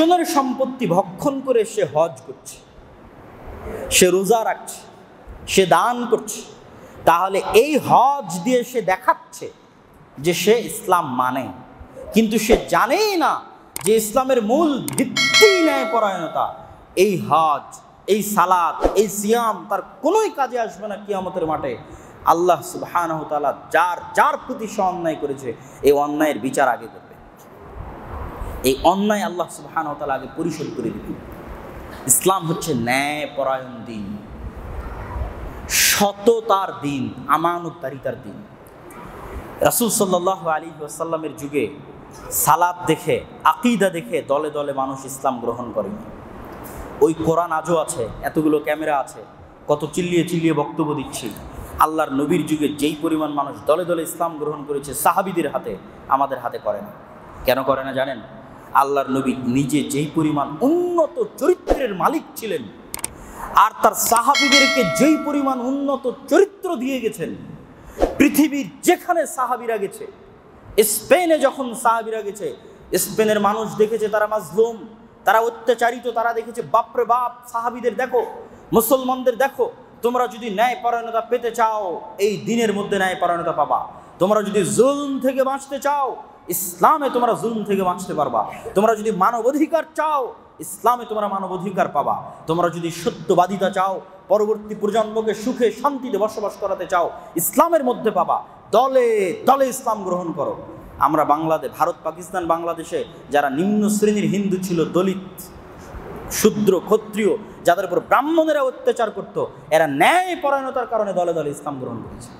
আরেকজনের সম্পত্তি ভক্ষণ করে সে হজ করছে, সে রোজা রাখছে, সে দান করছে, তাহলে এই হজ দিয়ে সে দেখাচ্ছে যে সে ইসলাম মানে, কিন্তু সে জানেই না যে ইসলামের মূল ভিত্তি ন্যায়পরায়ণতা। এই হজ, এই সালাত, এই সিয়াম তার কোনোই কাজে আসবে না কিয়ামতের মাঠে। আল্লাহ সুবহানাহু ওয়া তাআলা যার যার প্রতি সে অন্যায় করেছে এই অন্যায়ের বিচার আগে করবে, এই অন্যায় আল্লাহ সুবহানাহু ওয়া তাআলা আগে পরিশোধ করে দিবেন। ইসলাম হচ্ছে ন্যায়পরায়ণ দিন, সততার দিন, আমানতদারিতার দিন। রাসূল সাল্লাল্লাহু আলাইহি ওয়াসাল্লামের যুগে সালাত দেখে, আকীদা দেখে দলে দলে মানুষ ইসলাম গ্রহণ করেনি। ওই কোরআন আজও আছে, এতগুলো ক্যামেরা আছে, কত চিল্লিয়ে চিল্লিয়ে বক্তব্য দিচ্ছি। আল্লাহর নবীর যুগে যেই পরিমাণ মানুষ দলে দলে ইসলাম গ্রহণ করেছে সাহাবীদের হাতে, আমাদের হাতে করে না। কেন করে না জানেন? আল্লাহর নবী নিজে যেই পরিমাণ উন্নত চরিত্রের মালিক ছিলেন, আর তার সাহাবীদেরকে যেই পরিমাণ উন্নত চরিত্র দিয়ে গেছেন, পৃথিবীর যেখানে সাহাবীরা গেছে, স্পেনে যখন সাহাবীরা গেছে, স্পেনের মানুষ দেখেছে তারা মাজলুম, তারা অত্যাচারিত, তারা দেখেছে বাপরে বাপ সাহাবীদের দেখো, মুসলমানদের দেখো, তোমরা যদি ন্যায়পরায়ণতা পেতে চাও এই দিনের মধ্যে ন্যায়পরায়ণতা পাবা। তোমরা যদি জুলম থেকে বাঁচতে চাও ইসলামে তোমরা জুলম থেকে বাঁচতে পারবা। তোমরা যদি মানবাধিকার চাও ইসলামে তোমরা মানবাধিকার পাবা। তোমরা যদি সত্যবাদিতা চাও, পরবর্তী প্রজন্মকে সুখে শান্তিতে বসবাস করাতে চাও, ইসলামের মধ্যে পাবা। দলে দলে ইসলাম গ্রহণ করো। আমরা বাংলাদেশ, ভারত, পাকিস্তান, বাংলাদেশে যারা নিম্ন শ্রেণীর হিন্দু ছিল, দলিত, শূদ্র, ক্ষত্রিয়, যাদের উপর ব্রাহ্মণেরা অত্যাচার করত, এরা ন্যায়পরায়ণতার কারণে দলে দলে ইসলাম গ্রহণ করেছে,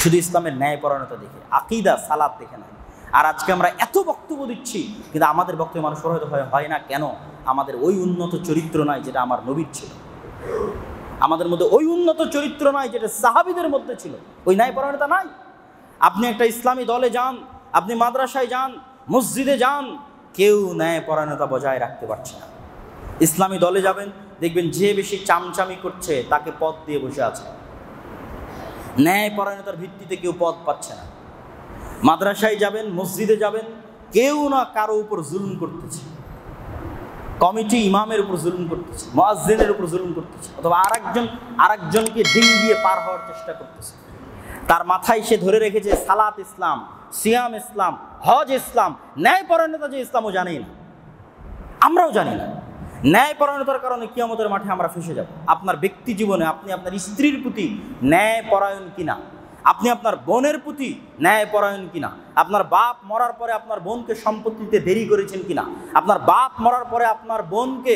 শুধু ইসলামের ন্যায়পরায়ণতা দেখে, আকীদা সালাত দেখে না। আর আজকে আমরা এত বক্তব্য দিচ্ছি, কিন্তু আমাদের বক্তব্য মানুষ প্রভাবিত হয় না কেন? আমাদের ওই উন্নত চরিত্র নাই যেটা আমার নবীর ছিল, আমাদের মধ্যে ওই উন্নত চরিত্র নাই যেটা সাহাবীদের মধ্যে ছিল, ওই ন্যায়পরায়ণতা নাই। আপনি একটা ইসলামী দলে যান, আপনি মাদ্রাসায় যান, মসজিদে যান, কেউ ন্যায়পরায়ণতা বজায় রাখতে পারছে না। ইসলামী দলে যাবেন, দেখবেন যে বেশি চামচামি করছে তাকে পদ দিয়ে বসে আছে, ন্যায়পরায়ণতার ভিত্তিতে কেউ পদ পাচ্ছে না। মাদ্রাসায় যাবেন, মসজিদে যাবেন, কেউ না কারো উপর জুলুম করতেছে, কমিটি ইমামের উপর জুলুম করতেছে, মুয়াজ্জিনের উপর জুলুম করতেছে, অথবা আরেকজনকে ডিঙ্গিয়ে পার হওয়ার চেষ্টা করতেছে। তার মাথায় সে ধরে রেখেছে সালাত ইসলাম, সিয়াম ইসলাম, হজ ইসলাম, ন্যায়পরায়ণতা যে ইসলামও জানেই না, আমরাও জানি না। ন্যায়পরায়ণতার কারণে কিয়ামতের মাঠে আমরা ফেসে যাব। আপনার ব্যক্তি জীবনে আপনি আপনার স্ত্রীর প্রতি ন্যায়পরায়ণ কিনা, আপনি আপনার বোনের প্রতি ন্যায়পরায়ণ কিনা, আপনার বাপ মরার পরে আপনার বোনকে সম্পত্তিতে দেরি করেছেন কিনা, আপনার বাপ মরার পরে আপনার বোনকে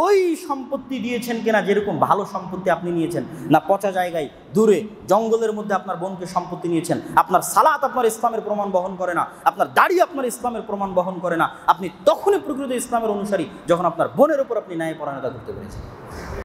ওই সম্পত্তি দিয়েছেন কিনা যেরকম ভালো সম্পত্তি আপনি নিয়েছেন, না পচা জায়গায় দূরে জঙ্গলের মধ্যে আপনার বোনকে সম্পত্তি নিয়েছেন। আপনার সালাত আপনার ইসলামের প্রমাণ বহন করে না, আপনার দাড়ি আপনার ইসলামের প্রমাণ বহন করে না। আপনি তখনই প্রকৃত ইসলামের অনুসারী যখন আপনার বোনের উপর আপনি ন্যায়পরায়ণতা করতে পেরেছেন।